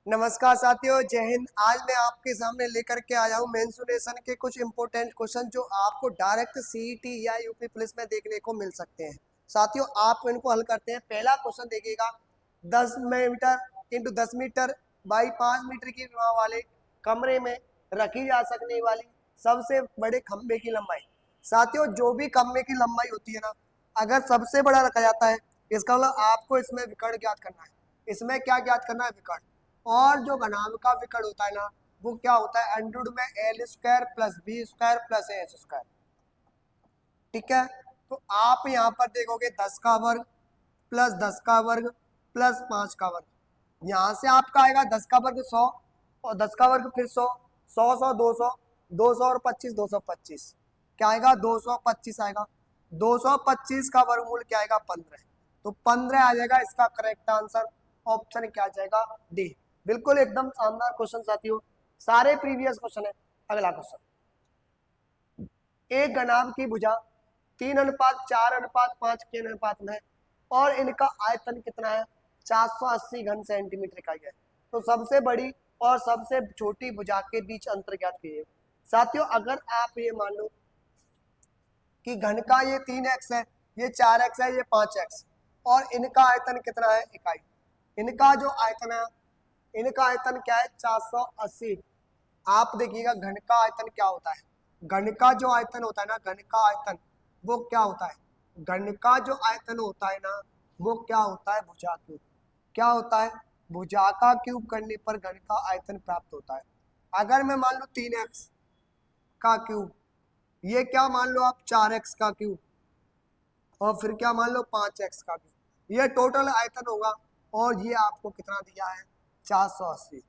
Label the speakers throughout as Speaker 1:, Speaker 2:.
Speaker 1: नमस्कार साथियों, जय हिंद। आज मैं आपके सामने लेकर के आया हूँ मेंसुरेशन के कुछ इंपॉर्टेंट क्वेश्चन जो आपको डायरेक्ट सीईटी या यूपी पुलिस में देखने को मिल सकते हैं। साथियों, आप इनको हल करते हैं। पहला क्वेश्चन देखिएगा, 10 metre into 10 metre by 5 metre की विमा वाले कमरे में रखी जा सकने वाली सबसे बड़े खंभे की लंबाई। साथियों, जो भी खंभे की लंबाई होती है ना, अगर सबसे बड़ा रखा जाता है, इसका मतलब आपको इसमें विकर्ण ज्ञात करना है। इसमें क्या ज्ञात करना है? विकर्ण। और जो घनाभ का विकर्ण होता है ना, वो क्या होता है? अंडररूट में L square plus B square plus A square. ठीक है, तो आप यहाँ पर देखोगे 10 का वर्ग प्लस 10 का वर्ग प्लस 5 का वर्ग। यहाँ से आपका आएगा 10 का वर्ग 100 और 10 का वर्ग फिर 100, 100 100 200, 200 और 25 225। क्या आएगा? 225 आएगा। 225 का वर्गमूल क्या आएगा? 15। तो 15 आ जाएगा इसका करेक्ट आंसर। ऑप्शन क्या आ जाएगा? डी। बिल्कुल एकदम शानदार क्वेश्चन साथियों, सारे प्रीवियस क्वेश्चन है। अगला क्वेश्चन, एक घनाभ की भुजा 3:4:5 के अनुपात में है और इनका आयतन कितना है? 480 घन सेंटीमीटर इकाई है। तो सबसे बड़ी और सबसे छोटी भुजा के बीच अंतर ज्ञात कीजिए। साथियों, अगर आप ये मान लो कि घन का ये 3x है, ये 4x है, ये 5x, और इनका आयतन कितना है? इकाई। इनका जो आयतन है, इनका आयतन क्या है? 480। आप देखिएगा घन का आयतन क्या होता है। घन का जो आयतन होता है ना, घन का आयतन वो क्या होता है? घन का जो आयतन होता है ना, वो क्या होता है? भुजा क्यूब। क्या होता है? भुजा का क्यूब करने पर घन का आयतन प्राप्त होता है। अगर मैं मान लो 3x का क्यूब, ये क्या मान लो आप? 4x का क्यूब, और फिर क्या मान लो? 5x का क्यूब। ये टोटल आयतन होगा और ये आपको कितना दिया है? 480,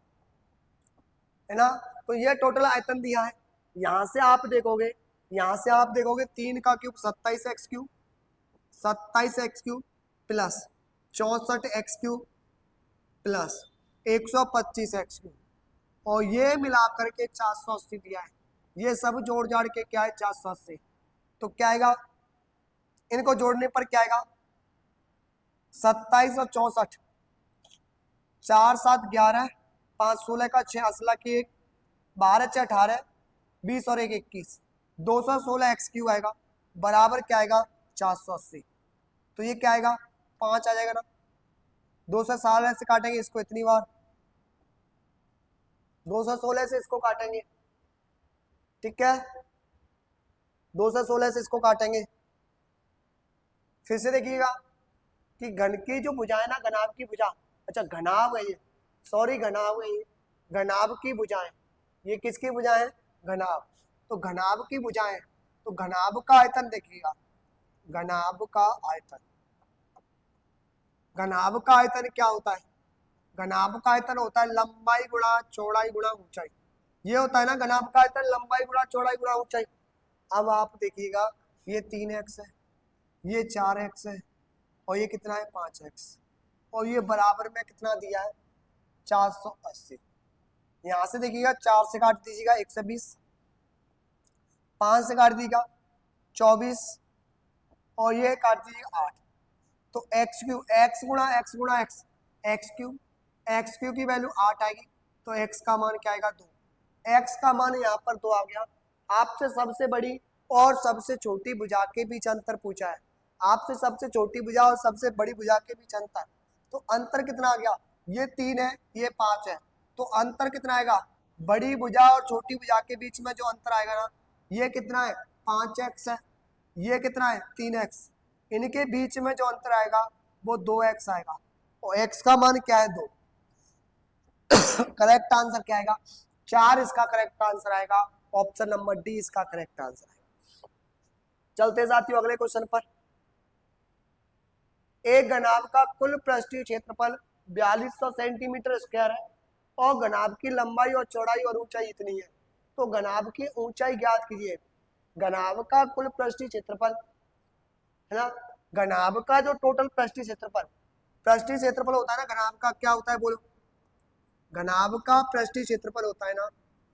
Speaker 1: है ना। तो ये टोटल आयतन दिया है। यहां से आप देखोगे, यहां से आप देखोगे 3 का cube 27x cube, 27x cube plus 64x cube plus 125x cube, और ये मिलाकर के 480 दिया है। ये सब जोड़ जाड़ के क्या है? 480। तो क्या आएगा? इनको जोड़ने पर क्या आएगा? 27 और 64, 4 7 11, 5 16 का 6 असला की 1, 12 6 18, 20 और 1 21, 216 एक्स क्यू आएगा बराबर क्या आएगा? 480। तो ये क्या आएगा? 5 आ जाएगा ना। 216 से काटेंगे इसको इतनी बार, 216 से इसको काटेंगे, ठीक है, 216 से इसको काटेंगे। फिर से देखिएगा कि घन की जो भुजा है ना, घनाभ की भुजा, अच्छा घनाभ है ये, सॉरी घनाभ है ये, घनाभ की भुजाएं, ये किसकी भुजा है? घनाभ। तो घनाभ की भुजाएं, तो घनाभ का आयतन देखिएगा, घनाभ का आयतन, घनाभ का आयतन क्या होता है? घनाभ का आयतन होता है लंबाई गुणा चौड़ाई गुणा ऊंचाई। ये होता है ना घनाभ का आयतन, लंबाई गुणा चौड़ाई गुणा ऊंचाई। अब आप देखिएगा, ये 3x है, ये 4x है, और ये कितना है? 5x, और ये बराबर में कितना दिया है? 480। यहां से देखिएगा 4 से काट दीजिएगा 120, 5 से काट दीजिएगा 24, और ये काट दीजिएगा 8। तो एक्स क्यू, एक्स गुणा एक्स गुणा x, x Q, x Q की वैल्यू 8 आएगी। तो एक्स का मान क्या आएगा? 2। एक्स का मान यहाँ पर 2 आ गया। आपसे सबसे बड़ी और सबसे छोटी भुजा के बीच अंतर पूछा है। आपसे सबसे छोटी भुजा और सबसे बड़ी भुजा के बीच अंतर, तो अंतर कितना आ गया? ये 3 है, ये 5 है, तो अंतर कितना आएगा? बड़ी भुजा और छोटी भुजा के बीच में जो अंतर आएगा ना, ये कितना है? 5x है, ये कितना है? 3x। इनके बीच में जो अंतर आएगा वो 2x आएगा, और x का मान क्या है? 2। करेक्ट आंसर क्या आएगा? 4 इसका करेक्ट आंसर आएगा। ऑप्शन नंबर डी इसका करेक्ट आंसर आएगा। चलते साथियों अगले क्वेश्चन पर। एक घनाभ का कुल पृष्ठीय क्षेत्रफल 4200 सेंटीमीटर स्क्वायर है और घनाभ की लंबाई और चौड़ाई और ऊंचाई इतनी है। तो घनाभ की ऊंचाई ज्ञात कीजिए। घनाभ का कुल पृष्ठीय क्षेत्रफल, है ना, घनाभ का जो टोटल पृष्ठीय क्षेत्रफल, पृष्ठीय क्षेत्रफल होता है ना घनाभ का, क्या होता है बोलो? घनाभ का पृष्ठीय क्षेत्रफल होता है ना,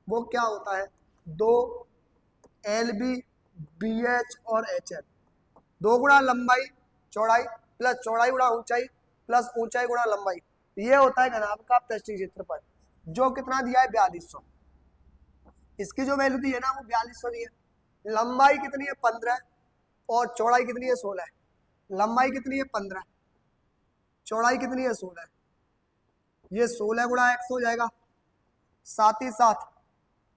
Speaker 1: वो क्या होता है? 2 LB BH और HL, 2 गुणा लंबाई चौड़ाई प्लस चौड़ाई गुणा ऊंचाई प्लस ऊंचाई गुणा लंबाई। ये होता है घनाभ का पृष्ठीय क्षेत्रफल, जो कितना दिया है 4200। इसकी जो वैल्यू दी है ना वो 4200 दी है। लंबाई कितनी है 15 और चौड़ाई कितनी है 16। लंबाई कितनी है 15, चौड़ाई कितनी है 16, ये 16 गुणा x हो जाएगा। साथ ही साथ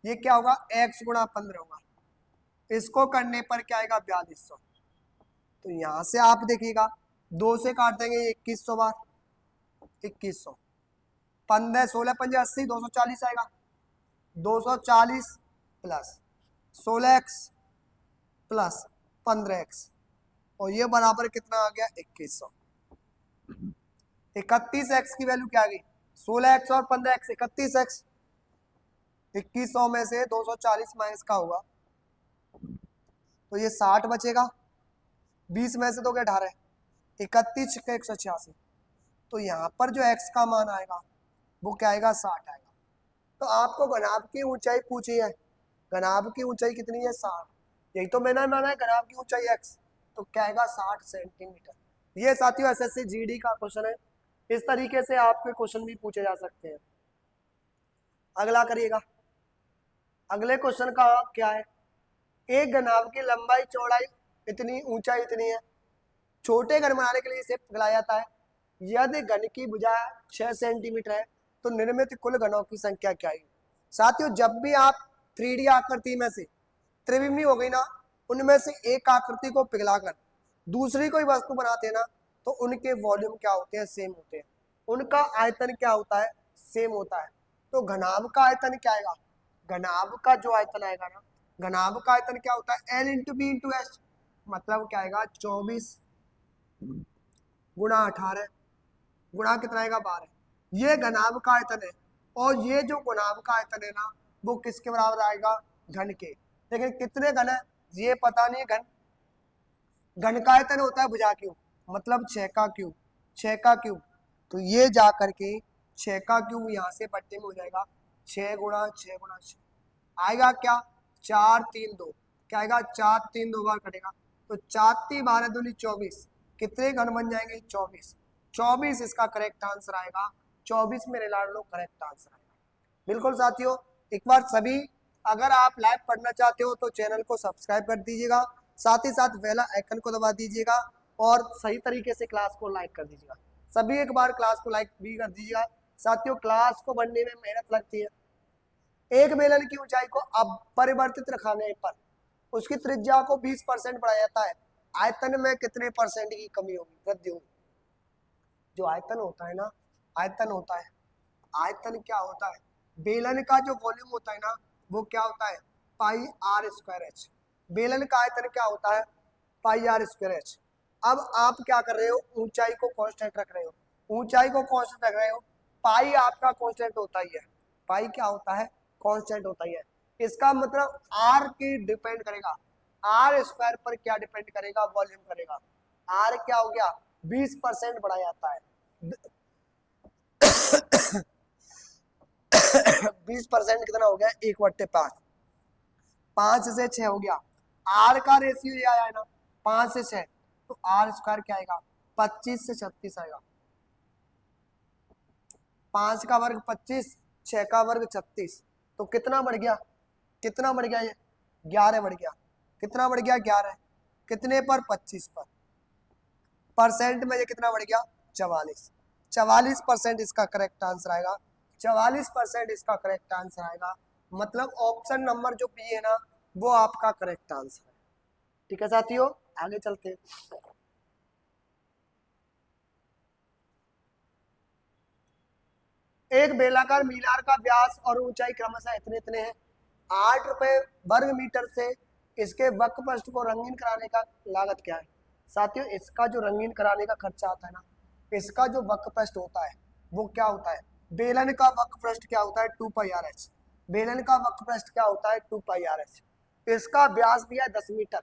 Speaker 1: ये क्या होगा x गुणा 15 होगा। इसको करने पर क्या आएगा 4200। तो यहां से आप देखिएगा 2 से काट देंगे 2100 बार, 2100, 15 16 5 80, 240 आएगा। 240 प्लस 16x प्लस 15x, और ये बराबर कितना आ गया 2100। 31x की वैल्यू क्या आ गई, 16x और 15x 31x। 2100 में से 240 माइनस का होगा तो ये 60 बचेगा। 20 में से तो क्या 18, 31 के 186। तो यहाँ पर जो x का मान आएगा वो क्या आएगा 60 आएगा। तो आपको घनाभ की ऊंचाई पूछी है, घनाभ की ऊंचाई कितनी है 60, यही तो मैंने माना है घनाभ की ऊंचाई x, तो क्या आएगा 60 सेंटीमीटर। ये साथियों एसएससी जीडी का क्वेश्चन है। इस तरीके से आपके क्वेश्चन भी पूछे जा सकते हैं। अगला करिएगा। अगले क्वेश्चन का क्या है, एक घनाभ की लंबाई चौड़ाई इतनी ऊंचाई इतनी है। छोटे घन बनाने के लिए इसे पिघलाया जाता है। यदि घन की भुजा 6 सेंटीमीटर है तो निर्मित कुल घनों की संख्या क्या है। साथियों जब भी आप 3D आकृति में से त्रिविमी हो गई ना, उनमें से एक आकृति को पिघलाकर दूसरी कोई वस्तु बनाते हैं ना, तो उनके वॉल्यूम क्या होते हैं सेम होते हैं, उनका आयतन क्या होता है सेम होता है। तो घनाभ का आयतन क्या आएगा, घनाभ का जो आयतन आएगा ना, घनाभ का आयतन क्या होता है L into B into H, मतलब क्या आएगा 24 गुणा 18 गुणा कितना आएगा 12। ये घनाभ का आयतन है, और ये जो घनाभ का आयतन है ना वो किसके बराबर आएगा घन के। लेकिन कितने घन है ये पता नहीं। घन घन का आयतन होता है भुजा क्यूब, मतलब 6 का क्यूब, 6 का क्यूब। तो ये जा करके 6 का क्यूब यहाँ से बट्टे में हो जाएगा 6 गुणा 6 गुणा 6, आएगा क्या 4 3 2, क्या आएगा 4 3 2 बार कटेगा तो 4 3 12 दूनी 24। कितने घन बन जाएंगे 24, 24 इसका करेक्ट आंसर आएगा। 24 मेरे लाडलो करेक्ट आंसर आएगा। बिल्कुल साथियों, एक बार सभी अगर आप लाइव पढ़ना चाहते हो तो चैनल को सब्सक्राइब कर दीजिएगा, साथ ही साथ बेल आइकन को दबा दीजिएगा और सही तरीके से क्लास को लाइक कर दीजिएगा। सभी एक बार क्लास को लाइक भी कर दीजिएगा। साथियों क्लास को बढ़ने में मेहनत लगती है। एक बेलन की ऊंचाई को अब परिवर्तित रखने पर उसकी त्रिज्या को 20% बढ़ाया जाता है। आयतन में कितने परसेंट की कमी होगी, वृद्धि होगी। जो आयतन होता है ना, आयतन होता है, आयतन क्या होता है, बेलन का जो वॉल्यूम होता है ना वो क्या होता है पाई आर स्क्वायर एच। बेलन का आयतन क्या होता है पाई आर स्क्वायर एच। अब आप क्या कर रहे हो, ऊंचाई को कांस्टेंट रख रहे हो, ऊंचाई को कांस्टेंट रख रहे हो। पाई आपका कांस्टेंट होता ही है, पाई क्या होता है कांस्टेंट होता ही है। इसका मतलब आर की डिपेंड करेगा, आर स्क्वायर पर क्या डिपेंड करेगा वॉल्यूम करेगा। आर क्या हो गया 20% बढ़ा जाता है। 20% कितना हो गया 1/5, 5 से 6 हो गया। आर का रेशियो ये आया है ना 5 से 6, तो आर स्क्वायर क्या आएगा 25 से 36 आएगा। 5 का वर्ग 25, 6 का वर्ग 36, तो कितना बढ़ गया, कितना बढ़ गया ये 11 बढ़ गया। कितना बढ़ गया 11, कितने पर 25 पर। परसेंट में ये कितना बढ़ गया 44, 44% इसका करेक्ट आंसर आएगा। 44% इसका करेक्ट आंसर आएगा। मतलब ऑप्शन नंबर जो बी है ना वो आपका करेक्ट आंसर है। ठीक है साथियों, आगे चलते हैं। एक बेलाकार मीनार का व्यास और ऊंचाई क्रमशः इतने इतने हैं। 8 रुपए वर्ग मीटर से इसके वक्र पृष्ठ को रंगीन कराने का लागत क्या है। साथियों इसका जो रंगीन कराने का खर्चा आता है ना, इसका जो वक्र पृष्ठ होता है वो क्या होता है, बेलन का वक्र पृष्ठ क्या होता है 2πr/h। बेलन का वक्र पृष्ठ क्या होता है 2πr/h। इसका व्यास दिया 10 मीटर,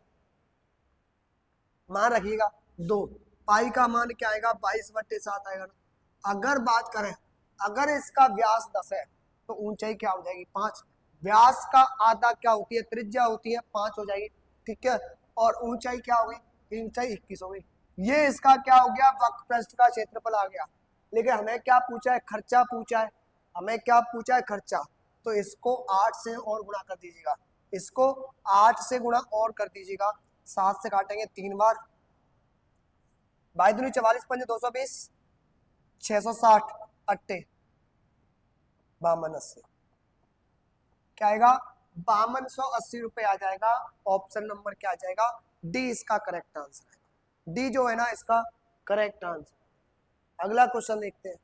Speaker 1: मान रखिएगा 2, पाई का मान क्या आएगा 22/7 आएगा ना। अगर बात करें अगर इसका व्यास 10 है तो ऊंचाई क्या हो जाएगी 5। व्यास का आधा क्या होती है त्रिज्या होती है 5 हो जाएगी, ठीक है। और ऊंचाई क्या हो गई, ऊंचाई 21 हो गई। ये इसका क्या हो गया वक्र पृष्ठ का क्षेत्रफल आ गया। लेकिन हमें क्या पूछा है, खर्चा पूछा है, हमें क्या पूछा है, खर्चा। तो इसको 8 से और गुणा कर दीजिएगा, इसको 8 से गुणा और कर दीजिएगा, 7 से काटेंगे 3 बार, 22 44 5 220, 660 अट्टे 5280, क्या आएगा, 5280 रुपए आ जाएगा। ऑप्शन नंबर क्या आ जाएगा, डी इसका करेक्ट आंसर है। डी जो है ना इसका करेक्ट आंसर। अगला क्वेश्चन देखते हैं।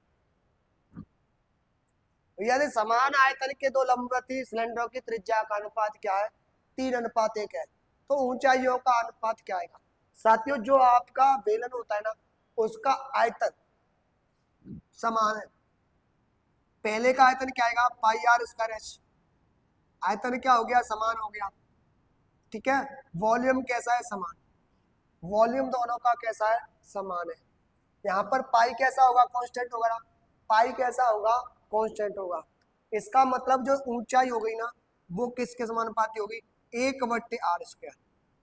Speaker 1: यदि समान आयतन के दो लंबवर्ती सिलेंडरों की त्रिज्या का अनुपात क्या है, 3:1 है, तो ऊंचाइयों का अनुपात क्या आएगा। साथियों जो आपका बेलन होता है ना उसका आयतन समान है। पहले का आयतन क्या आएगा, पाई आर स्क्वायर एच, आयतन क्या हो गया, समान हो गया, ठीक है। वॉल्यूम कैसा है, समान, वॉल्यूम दोनों का कैसा है, समान है। यहाँ पर पाई कैसा होगा, कांस्टेंट होगा ना, पाई कैसा होगा, कांस्टेंट होगा। इसका मतलब जो ऊंचाई हो गई ना वो किसके समानुपाती होगी, 1/r²।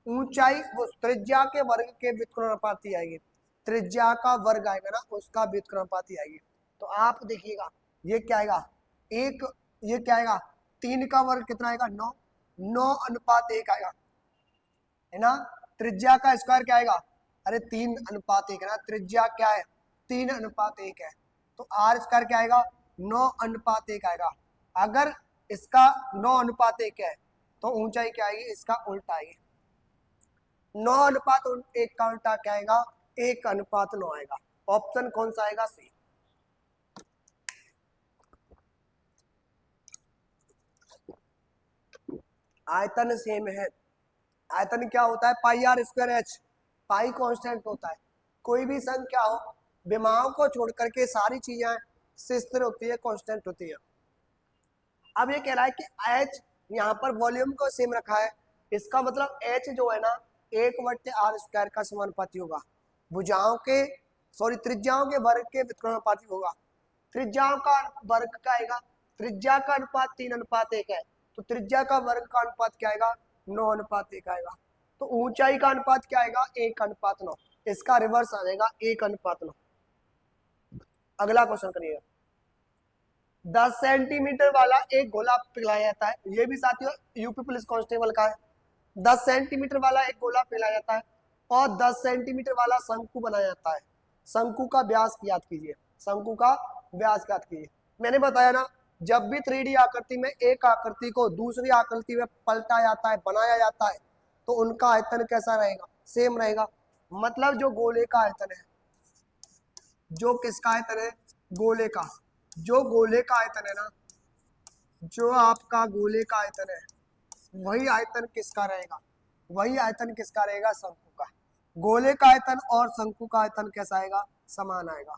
Speaker 1: ऊंचाई वो त्रिज्या के वर्ग के व्युत्क्रमानुपाती आएगी, त्रिज्या का वर्ग आएगा ना उसका व्युत्क्रमानुपाती आएगी। तो आप देखिएगा ये क्या आएगा, एक, ये क्या आएगा, 3 का वर्ग कितना आएगा, 9, 9:1 आएगा, है ना। त्रिज्या का स्क्वायर क्या आएगा, अरे 3:1 है ना, त्रिज्या क्या है, 3:1 है, तो आर स्क्वायर क्या आएगा, 9:1 आएगा। अगर इसका 9:1 है तो ऊंचाई क्या आएगी, इसका उल्टा आएगी। 9:1 का उल्टा क्या आएगा, 1:9 आएगा। ऑप्शन कौन सा आएगा, सी। आयतन सेम है, आयतन क्या होता है, pi R square H, pi constant होता है। कोई भी संख्या हो विमाओं को छोड़ करके सारी चीजें स्थिर होती है, कांस्टेंट होती है। अब ये कह रहा है कि एच यहाँ पर वॉल्यूम को सेम रखा है, इसका मतलब एच जो है ना 1/r² का समानुपाती होगा, भुजाओं के सॉरी त्रिज्याओं के वर्ग के व्युत्क्रमानुपाती होगा। त्रिज्याओं का वर्ग का आएगा, त्रिज्या का अनुपात 3:1 है, तो त्रिज्या का वर्ग का अनुपात क्या आएगा, 9:1 आएगा। तो ऊंचाई का अनुपात क्या आएगा, 1:9, इसका रिवर्स आ जाएगा 1:9। अगला क्वेश्चन करिएगा। 10 सेंटीमीटर वाला एक गोला पिघलाया जाता है, ये भी साथियों यूपी पुलिस कांस्टेबल का है। 10 सेंटीमीटर वाला एक गोला पिघलाया जाता है और 10 सेंटीमीटर वाला शंकु बनाया जाता है। शंकु का व्यास याद कीजिए, शंकु का व्यास याद कीजिए। मैंने बताया ना जब भी 3D आकृति में एक आकृति को दूसरी आकृति में पलटा जाता है, बनाया जाता है, तो उनका आयतन कैसा रहेगा, सेम रहेगा। मतलब जो गोले का आयतन है, जो किसका आयतन है, गोले का, जो गोले का आयतन है ना, जो आपका गोले का आयतन है वही आयतन किसका रहेगा, वही आयतन किसका रहेगा, शंकु का। गोले का आयतन और शंकु का आयतन कैसा आएगा, समान आएगा।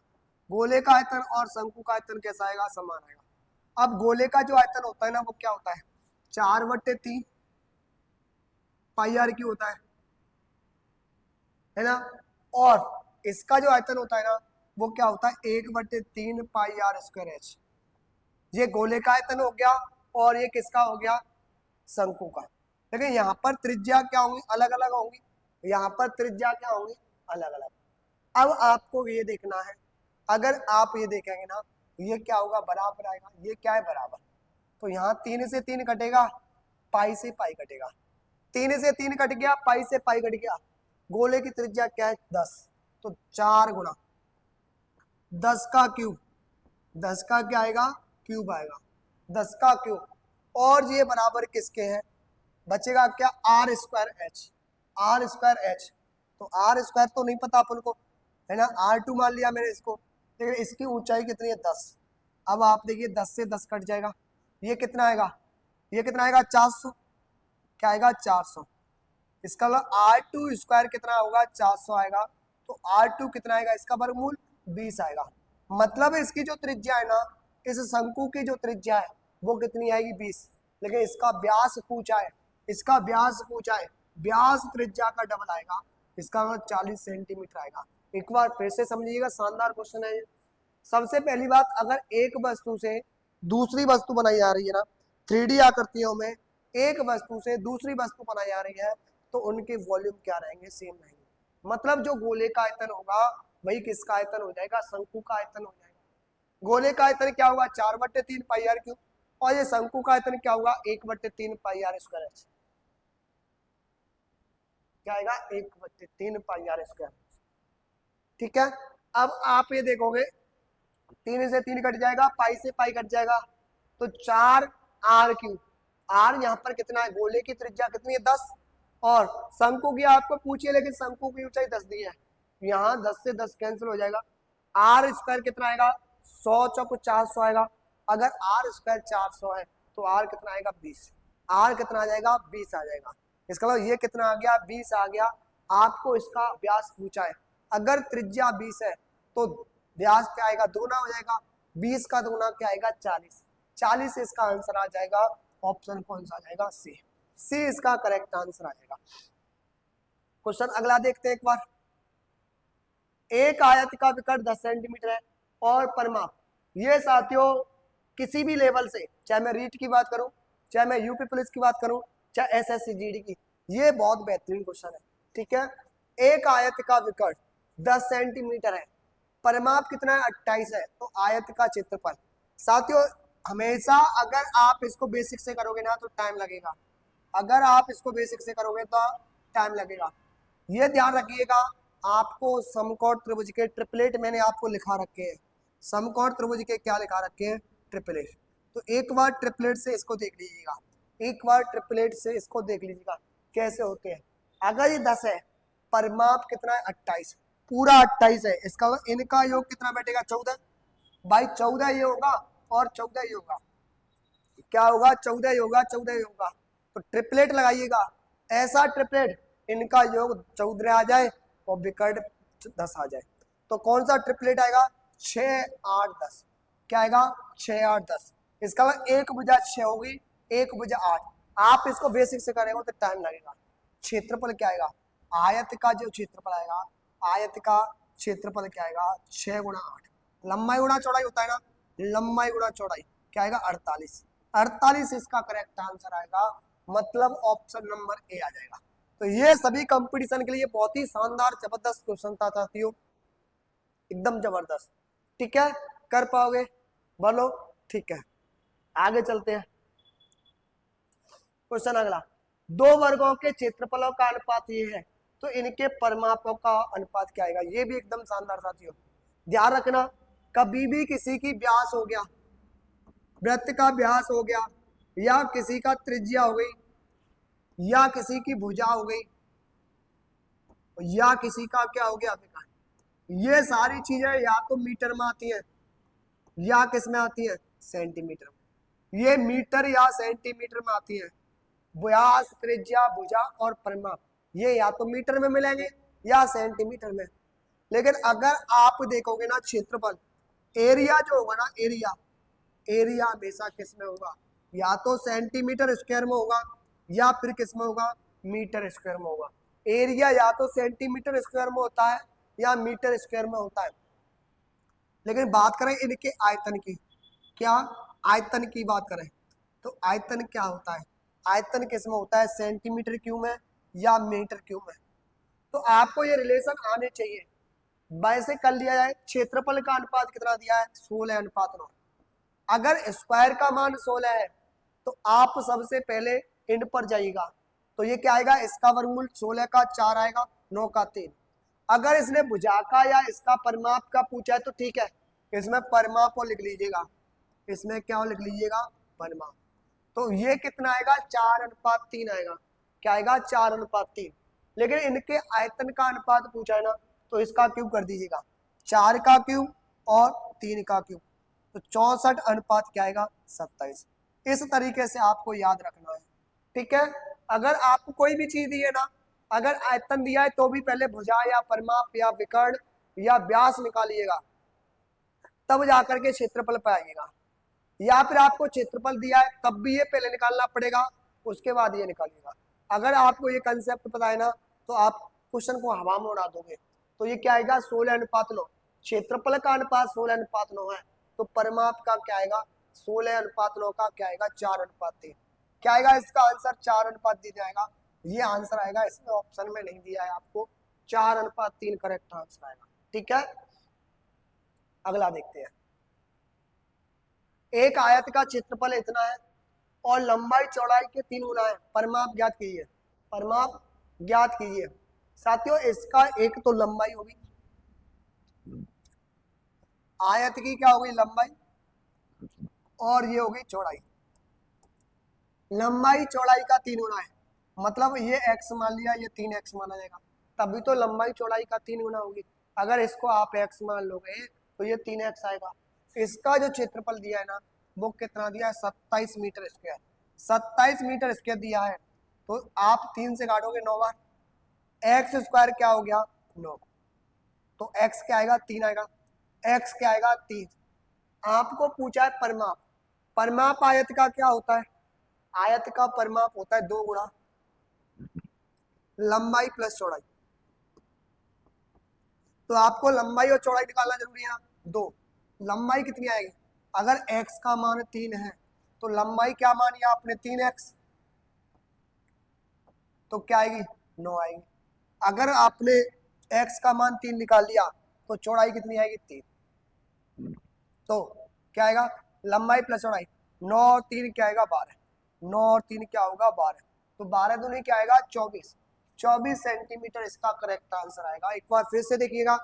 Speaker 1: गोले का आयतन और शंकु का आयतन कैसा आएगा, समान आएगा। अब गोले का जो आयतन होता है ना वो क्या होता है, 4/3 पाई आर क्यू होता है ना। और इसका जो आयतन होता है ना वो क्या होता है, 1/3 पाई आर स्क्वायर एच। ये गोले का आयतन हो गया और ये किसका हो गया, शंकु का। लेकिन यहाँ पर त्रिज्या क्या होंगी, अलग अलग होंगी, यहाँ पर त्रिज्या क्या होंगी, अलग अलग। अब आपको ये देखना है, अगर आप ये देखेंगे ना ये क्या होगा, बराबर आएगा, ये क्या है, बराबर। तो यहाँ 3 से 3 कटेगा, पाई से पाई कटेगा, 3 से 3 कट गया, पाई से पाई कट गया। गोले की त्रिज्या क्या है, 10, तो 4 गुणा 10 का क्यूब, 10 का क्या आएगा, क्यूब आएगा, 10 का क्यूब। और ये बराबर किसके हैं, बचेगा क्या, R square H, R square H. तो आर स्क्वायर तो नहीं पता अपन को, है ना, R2 मान लिया मैंने इसको, लेकिन इसकी ऊंचाई कितनी है, 10। अब आप देखिए 10 से 10 कट जाएगा, ये कितना आएगा, ये कितना आएगा, 400, क्या आएगा, 400। इसका मतलब R2 स्क्वायर कितना होगा, 400 आएगा। तो R2 कितना आएगा, इसका वर्गमूल 20 आएगा। मतलब इसकी जो त्रिज्या है ना, इस शंकु की जो त्रिज्या है वो कितनी आएगी, 20। लेकिन इसका व्यास पूछा है, इसका व्यास पूछा है, व्यास त्रिज्या का डबल आएगा, इसका मतलब 40 सेंटीमीटर आएगा। एक बार फिर से समझिएगा, शानदार क्वेश्चन है ये। सबसे पहली बात, अगर एक वस्तु से दूसरी वस्तु बनाई जा रही है ना, 3D आकृतियों में एक वस्तु से दूसरी वस्तु बनाई जा रही है, तो उनके वॉल्यूम क्या रहेंगे, सेम रहेंगे। मतलब जो गोले का आयतन होगा वही किसका आयतन हो जाएगा, शंकु का आयतन हो जाएगा। गोले का आयतन क्या होगा 4/3 पाई आर क्यूब, और ये शंकु का आयतन क्या होगा 1/3 पाई आर स्क्वायर एच, क्या आएगा 1/3 पाई आर स्क्वायर। ठीक है, अब आप ये देखोगे 3 से 3 कट जाएगा, पाई से पाई कट जाएगा, तो 4 आर क्यूब। आर यहाँ पर कितना है, गोले की त्रिज्या कितनी है 10, और शंकु की आपको पूछिए, लेकिन शंकु की ऊंचाई 10 दी है, यहाँ 10 से 10 कैंसिल हो जाएगा, आर स्क्वायर कितना आएगा 100 चौको 400 आएगा। अगर आर स्क्वायर 400 है तो आर कितना आएगा 20, आर कितना आ जाएगा 20 आ जाएगा। इसका मतलब ये कितना आ गया 20 आ गया। आपको इसका व्यास पूछा है, अगर त्रिज्या 20 है तो व्यास क्या आएगा दुगना हो जाएगा, 20 का दुगना क्या आएगा 40, 40 से इसका आंसर आ जाएगा, ऑप्शन कौन सा आ जाएगा सी, सी इसका करेक्ट आंसर आ जाएगा। क्वेश्चन अगला देखते हैं एक बार। एक आयत का विकर्ण 10 सेंटीमीटर है और परिमाप, ये साथियों किसी भी लेवल से, चाहे मैं रीट की बात करूं, चाहे मैं यूपी पुलिस की बात करूं, चाहे एसएससी जीडी की, ये बहुत बेहतरीन क्वेश्चन है। ठीक है, एक आयत का विकर्ण 10 सेंटीमीटर है, परिमाप कितना है 28 है, तो आयत का क्षेत्रफल। साथियों हमेशा अगर आप इसको बेसिक से करोगे ना तो टाइम लगेगा, अगर आप इसको बेसिक से करोगे तो टाइम लगेगा। ये ध्यान रखिएगा, आपको समकोण त्रिभुज के ट्रिपलेट मैंने आपको लिखा रखे हैं, समकोण त्रिभुज के क्या लिखा रखे हैं ट्रिपलेट, तो एक बार ट्रिपलेट से इसको देख लीजिएगा, एक बार ट्रिपलेट से इसको देख लीजिएगा कैसे होते हैं। अगर ये 10 है, परिमाप कितना है 28, पूरा 28 है, इसका इनका योग कितना बैठेगा 14, भाई 14 ये होगा और 14 ये होगा, क्या होगा 14 ये होगा, 14 ये होगा, तो ट्रिपलेट लगाइएगा, ऐसा ट्रिपलेट इनका योग 14 आ जाए और विकर्ण 10 आ जाए, तो कौन सा ट्रिपलेट आएगा 6 8 10, क्या आएगा 6 8 10, इसका मतलब एक भुजा 6 होगी, एक भुजा 8, आप इसको बेसिक से करेंगे तो टाइम लगेगा। क्षेत्रफल क्या आएगा, आयत का जो क्षेत्रफल आएगा, आयत का क्षेत्रफल क्या आएगा 6 गुणा 8, लंबाई गुणा चौड़ाई होता है ना, लंबाई गुणा चौड़ाई क्या आएगा 48, 48 इसका करेक्ट आंसर आएगा, मतलब ऑप्शन नंबर ए आ जाएगा। तो ये सभी कंपटीशन के लिए बहुत ही शानदार जबरदस्त क्वेश्चन था साथियों, एकदम जबरदस्त। ठीक है, कर पाओगे बोलो, ठीक है आगे चलते हैं। क्वेश्चन अगला, दो वर्गों के क्षेत्रफलों का अनुपात ये है, तो इनके परिमापों का अनुपात क्या आएगा, ये भी एकदम शानदार साथियों। ध्यान रखना, कभी भी किसी की व्यास हो गया, वृत्त का व्यास हो गया, या किसी का त्रिज्या हो गई, या किसी की भुजा हो गई, या किसी का क्या हो गया विकर्ण, ये सारी चीजें या तो मीटर में आती है या किस में आती है सेंटीमीटर में, ये मीटर या सेंटीमीटर में आती है। व्यास त्रिज्या भुजा और परिमाप ये या तो मीटर में मिलेंगे या सेंटीमीटर में, लेकिन अगर आप देखोगे ना क्षेत्रफल, एरिया जो होगा ना, एरिया, एरिया हमेशा किस में होगा, या तो सेंटीमीटर स्क्वायर में होगा या फिर किस में होगा मीटर स्क्वायर में होगा। एरिया या तो सेंटीमीटर स्क्वायर में होता है या मीटर स्क्वायर में होता है। लेकिन बात करें इनके आयतन की, क्या आयतन की बात करें तो आयतन क्या होता है, आयतन किस में होता है सेंटीमीटर क्यूब में या मीटर क्यूब में। तो आपको ये रिलेशन आने चाहिए, वैसे कर लिया जाए, क्षेत्रफल का अनुपात कितना दिया है 16:9, अगर स्क्वायर का मान 16 है तो आप सबसे पहले इन पर जाइएगा, तो ये क्या आएगा, इसका वर्गमूल 16 का 4 आएगा, 9 का 3। अगर इसने भुजा का या इसका परिमाप का पूछा है तो ठीक है, इसमें परिमाप को लिख लीजिएगा, इसमें क्या लिख लीजिएगा परिमाप, तो ये कितना आएगा 4:3 आएगा, क्या आएगा 4:3। लेकिन इनके आयतन का अनुपात पूछा है ना, तो इसका क्यूब कर दीजिएगा, 4 का क्यूब और 3 का क्यूब, तो 64 क्या आएगा 27। इस तरीके से आपको याद रखना है। ठीक है, अगर आपको कोई भी चीज दी है ना, अगर आयतन दिया है तो भी पहले भुजा या परिमाप या विकर्ण या व्यास निकालिएगा, तब जाकर के क्षेत्रफल पर आइएगा, या फिर आपको क्षेत्रफल दिया है तब भी ये पहले निकालना पड़ेगा, उसके बाद ये निकालिएगा। अगर आपको ये कंसेप्ट पता है ना तो आप क्वेश्चन को हवा में उड़ा दोगे। तो ये क्या आएगा 16:9, क्षेत्रफल का अनुपात 16:9 है, तो परिमाप का क्या आएगा 16:9 का क्या आएगा 4:3, क्या आएगा इसका आंसर 4:3 जाएगा, ये आंसर आएगा, इसमें ऑप्शन में नहीं दिया है आपको, 4:3 करेक्ट आंसर आएगा। ठीक है, अगला देखते हैं। एक आयत का क्षेत्रफल इतना है और लंबाई चौड़ाई के 3 गुना है। परिमाप ज्ञात कीजिए, परिमाप ज्ञात कीजिए। साथियों इसका एक तो लंबाई होगी, आयत की क्या होगी लंबाई, और ये होगी चौड़ाई। लंबाई चौड़ाई का 3 गुना है, मतलब ये x मान लिया, ये 3x माना जाएगा, तभी तो लंबाई चौड़ाई का 3 गुना होगी। अगर इसको आप x मान लोगे तो ये 3x आएगा। इसका जो क्षेत्रफल दिया है ना वो कितना दिया है, 27 मीटर स्क्वायर। 27 मीटर स्क्वायर दिया है, तो आप 3 से काटोगे 9 बार, एक्स स्क्वायर क्या हो गया 9, तो x क्या आएगा 3 आएगा, x क्या आएगा 3। आपको पूछा है परिमाप, परिमाप आयत का क्या होता है, आयत का परिमाप होता है 2 गुणा लंबाई प्लस चौड़ाई। तो आपको लंबाई और चौड़ाई निकालना जरूरी है ना। 2 लंबाई कितनी आएगी, अगर x का मान 3 है तो लंबाई क्या मानी आपने 3x, तो क्या आएगी 9 आएगी। अगर आपने x का मान 3 निकाल लिया तो चौड़ाई कितनी आएगी 3, तो क्या आएगा लंबाई प्लस चौड़ाई, 9 और 3 क्या आएगा 12, 9 और 3 क्या होगा 12, तो 12 दूनी क्या आएगा 24, 24 सेंटीमीटर इसका करेक्ट आंसर आएगा। एक बार फिर से देखिएगा,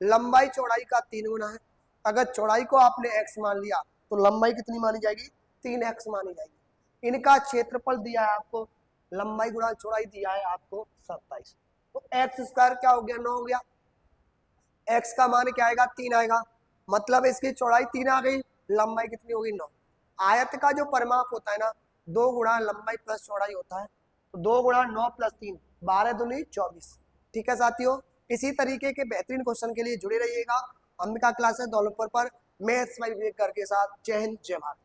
Speaker 1: लंबाई चौड़ाई का 3 गुना है, अगर चौड़ाई को आपने x मान लिया तो लंबाई कितनी मानी जाएगी 3x मानी जाएगी। इनका क्षेत्रफल दिया है आपको, लंबाई गुणा चौड़ाई दिया है आपको 27, तो एक्स स्क्वायर क्या हो गया 9 हो गया, x का मान क्या आएगा 3 आएगा, मतलब इसकी चौड़ाई 3 आ गई, लंबाई कितनी होगी 9। आयत का जो परिमाप होता है ना 2 गुणा लंबाई प्लस चौड़ाई होता है, तो 2 गुणा 9 प्लस 3 12 दूनी 24। ठीक है साथियों, इसी तरीके के बेहतरीन क्वेश्चन के लिए जुड़े रहिएगा अंबिका क्लासेस डेवलपर पर मैथ्स बाय विवेक के साथ। जय हिंद जय भारत।